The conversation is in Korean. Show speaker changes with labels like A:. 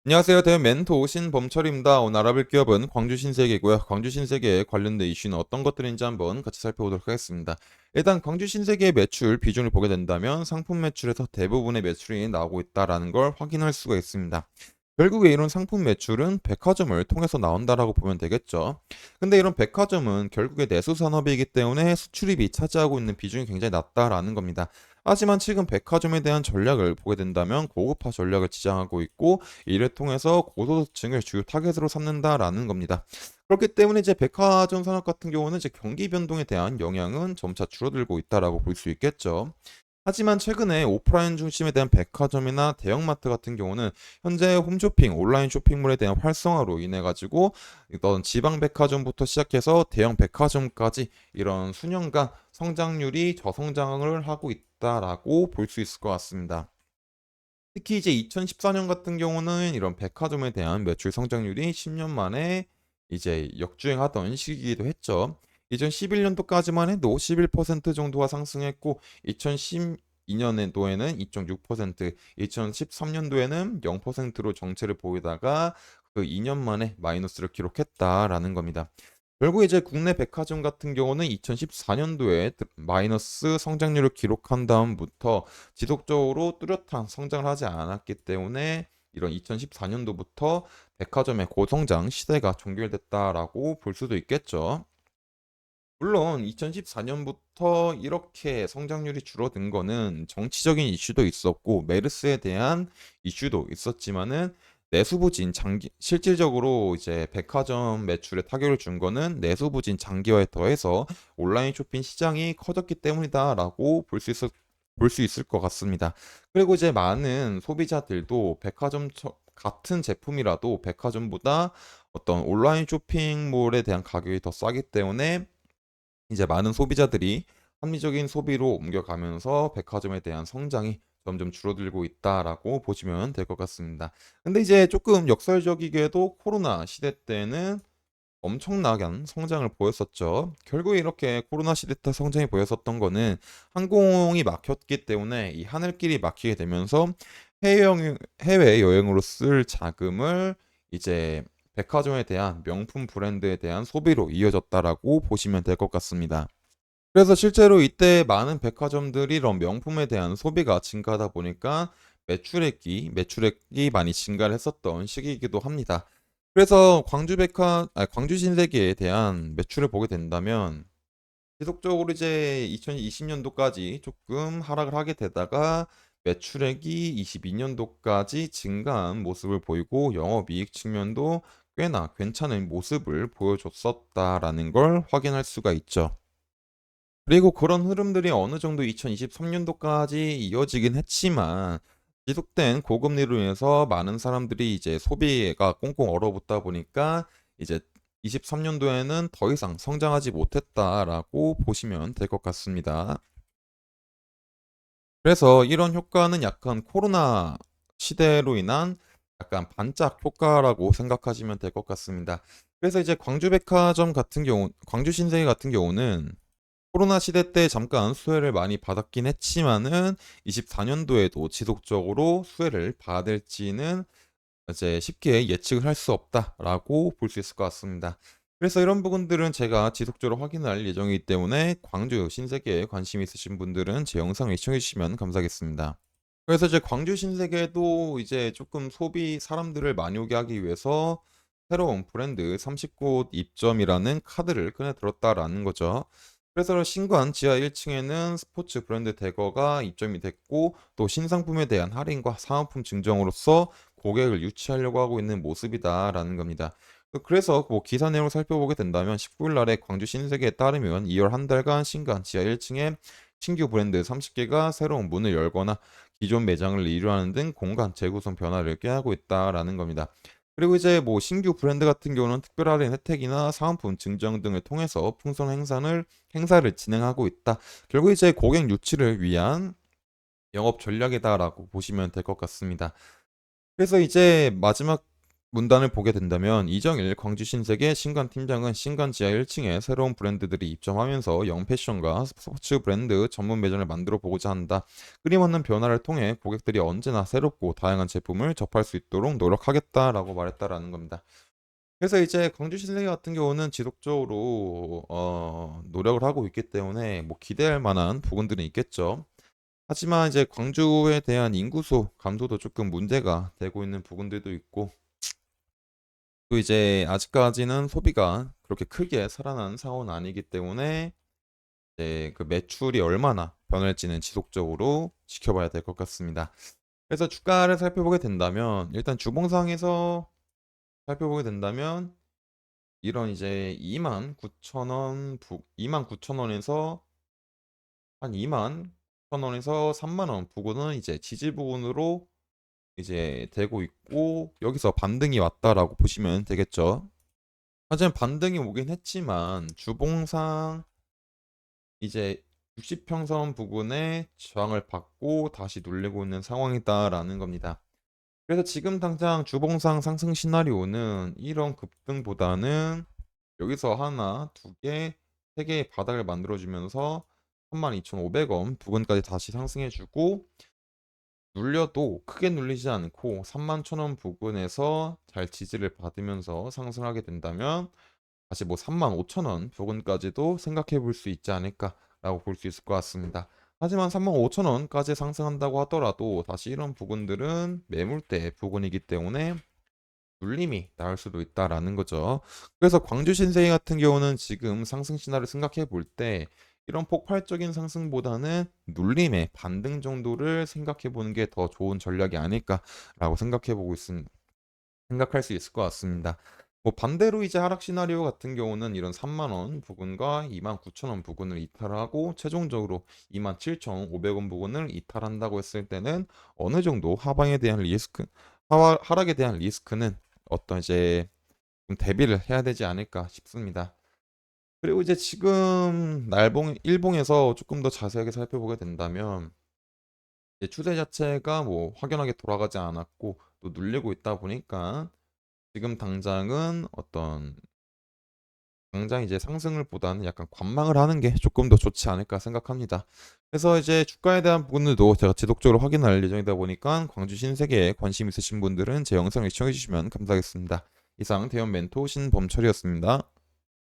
A: 안녕하세요. 대면 멘토 신범철입니다. 오늘 알아볼 기업은 광주 신세계고요. 광주 신세계에 관련된 이슈는 어떤 것들인지 한번 같이 살펴보도록 하겠습니다. 일단 광주 신세계의 매출 비중을 보게 된다면 상품 매출에서 대부분의 매출이 나오고 있다라는 걸 확인할 수가 있습니다. 결국에 이런 상품 매출은 백화점을 통해서 나온다라고 보면 되겠죠. 근데 이런 백화점은 결국에 내수 산업이기 때문에 수출입이 차지하고 있는 비중이 굉장히 낮다라는 겁니다. 하지만 최근 백화점에 대한 전략을 보게 된다면 고급화 전략을 지향하고 있고 이를 통해서 고소득층을 주요 타겟으로 삼는다라는 겁니다. 그렇기 때문에 이제 백화점 산업 같은 경우는 이제 경기 변동에 대한 영향은 점차 줄어들고 있다라고 볼 수 있겠죠. 하지만 최근에 오프라인 중심에 대한 백화점이나 대형마트 같은 경우는 현재 홈쇼핑, 온라인 쇼핑몰에 대한 활성화로 인해 가지고 어떤 지방 백화점부터 시작해서 대형 백화점까지 이런 수년간 성장률이 저성장을 하고 있다라고 볼 수 있을 것 같습니다. 특히 이제 2014년 같은 경우는 이런 백화점에 대한 매출 성장률이 10년 만에 이제 역주행하던 시기이기도 했죠. 2011년도까지만 해도 11% 정도가 상승했고 2012년도에는 2.6%, 2013년도에는 0%로 정체를 보이다가 그 2년 만에 마이너스를 기록했다라는 겁니다. 결국 이제 국내 백화점 같은 경우는 2014년도에 마이너스 성장률을 기록한 다음부터 지속적으로 뚜렷한 성장을 하지 않았기 때문에 이런 2014년도부터 백화점의 고성장 시대가 종결됐다라고 볼 수도 있겠죠. 물론 2014년부터 이렇게 성장률이 줄어든 거는 정치적인 이슈도 있었고 메르스에 대한 이슈도 있었지만은 내수 부진 장기 실질적으로 이제 백화점 매출에 타격을 준 거는 내수 부진 장기화에 더해서 온라인 쇼핑 시장이 커졌기 때문이다라고 볼 수 있을 것 같습니다. 그리고 이제 많은 소비자들도 백화점 같은 제품이라도 백화점보다 어떤 온라인 쇼핑몰에 대한 가격이 더 싸기 때문에 이제 많은 소비자들이 합리적인 소비로 옮겨가면서 백화점에 대한 성장이 점점 줄어들고 있다라고 보시면 될 것 같습니다. 근데 이제 조금 역설적이게도 코로나 시대 때는 엄청나게 성장을 보였었죠. 결국에 이렇게 코로나 시대 때 성장이 보였었던 거는 항공이 막혔기 때문에 이 하늘길이 막히게 되면서 해외여행으로 쓸 자금을 이제 백화점에 대한 명품 브랜드에 대한 소비로 이어졌다라고 보시면 될 것 같습니다. 그래서 실제로 이때 많은 백화점들이 이런 명품에 대한 소비가 증가하다 보니까 매출액이 많이 증가를 했었던 시기이기도 합니다. 그래서 광주 신세계에 대한 매출을 보게 된다면 지속적으로 이제 2020년도까지 조금 하락을 하게 되다가 매출액이 22년도까지 증가한 모습을 보이고 영업이익 측면도 꽤나 괜찮은 모습을 보여줬었다라는 걸 확인할 수가 있죠. 그리고 그런 흐름들이 어느 정도 2023년도까지 이어지긴 했지만 지속된 고금리로 인해서 많은 사람들이 이제 소비가 꽁꽁 얼어붙다 보니까 이제 23년도에는 더 이상 성장하지 못했다라고 보시면 될 것 같습니다. 그래서 이런 효과는 약간 코로나 시대로 인한 약간 반짝 효과라고 생각하시면 될 것 같습니다. 그래서 이제 광주 신세계 같은 경우는 코로나 시대 때 잠깐 수혜를 많이 받았긴 했지만은 24년도에도 지속적으로 수혜를 받을지는 이제 쉽게 예측을 할 수 없다라고 볼 수 있을 것 같습니다. 그래서 이런 부분들은 제가 지속적으로 확인할 예정이기 때문에 광주 신세계에 관심 있으신 분들은 제 영상을 시청해 주시면 감사하겠습니다. 그래서 이제 광주 신세계도 이제 조금 소비 사람들을 많이 오게 하기 위해서 새로운 브랜드 30곳 입점이라는 카드를 꺼내 들었다라는 거죠. 그래서 신관 지하 1층에는 스포츠 브랜드 대거가 입점이 됐고 또 신상품에 대한 할인과 사은품 증정으로써 고객을 유치하려고 하고 있는 모습이다라는 겁니다. 그래서 뭐 기사 내용을 살펴보게 된다면 19일 날에 광주 신세계에 따르면 2월 한 달간 신관 지하 1층에 신규 브랜드 30개가 새로운 문을 열거나 기존 매장을 리뷰하는 등 공간 재구성 변화를 꾀하고 있다라는 겁니다. 그리고 이제 뭐 신규 브랜드 같은 경우는 특별 할인 혜택이나 사은품 증정 등을 통해서 행사를 진행하고 있다. 결국 이제 고객 유치를 위한 영업 전략이다라고 보시면 될 것 같습니다. 그래서 이제 마지막 문단을 보게 된다면 이정일 광주 신세계 신관 팀장은 신관 지하 1층에 새로운 브랜드들이 입점하면서 영패션과 스포츠 브랜드 전문 매장을 만들어 보고자 한다. 끊임없는 변화를 통해 고객들이 언제나 새롭고 다양한 제품을 접할 수 있도록 노력하겠다라고 말했다라는 겁니다. 그래서 이제 광주 신세계 같은 경우는 지속적으로 노력을 하고 있기 때문에 뭐 기대할 만한 부분들은 있겠죠. 하지만 이제 광주에 대한 인구수 감소도 조금 문제가 되고 있는 부분들도 있고 또 이제 아직까지는 소비가 그렇게 크게 살아난 상황은 아니기 때문에 이제 그 매출이 얼마나 변할지는 지속적으로 지켜봐야 될 것 같습니다. 그래서 주가를 살펴보게 된다면 일단 주봉상에서 살펴보게 된다면 이런 이제 29,000원 29,000원에서 한 29,000원에서 3만 원 부근은 이제 지지 부근으로 이제 되고 있고 여기서 반등이 왔다라고 보시면 되겠죠. 하지만 반등이 오긴 했지만 주봉상 이제 60평선 부근에 저항을 받고 다시 눌리고 있는 상황이다라는 겁니다. 그래서 지금 당장 주봉상 상승 시나리오는 이런 급등보다는 여기서 하나, 두 개, 세 개의 바닥을 만들어주면서 32,500원 부근까지 다시 상승해주고 눌려도 크게 눌리지 않고 31,000원 부근에서 잘 지지를 받으면서 상승하게 된다면 다시 뭐 35,000원 부근까지도 생각해 볼 수 있지 않을까라고 볼 수 있을 것 같습니다. 하지만 35,000원까지 상승한다고 하더라도 다시 이런 부분들은 매물대 부분이기 때문에 눌림이 나올 수도 있다라는 거죠. 그래서 광주 신세계 같은 경우는 지금 상승 신화를 생각해 볼 때 이런 폭발적인 상승보다는 눌림의 반등 정도를 생각해 보는 게 더 좋은 전략이 아닐까라고 생각할 수 있을 것 같습니다. 뭐 반대로 이제 하락 시나리오 같은 경우는 이런 3만 원 부근과 29,000원 부근을 이탈하고 최종적으로 27,500원 부근을 이탈한다고 했을 때는 어느 정도 하락에 대한 리스크는 어떤 이제 좀 대비를 해야 되지 않을까 싶습니다. 그리고 이제 지금 일봉에서 조금 더 자세하게 살펴보게 된다면 이제 추세 자체가 뭐 확연하게 돌아가지 않았고 또 눌리고 있다 보니까 지금 당장 이제 상승을 보다는 약간 관망을 하는 게 조금 더 좋지 않을까 생각합니다. 그래서 이제 주가에 대한 부분들도 제가 지속적으로 확인할 예정이다 보니까 광주 신세계에 관심 있으신 분들은 제 영상을 시청해 주시면 감사하겠습니다. 이상 대형 멘토 신범철이었습니다.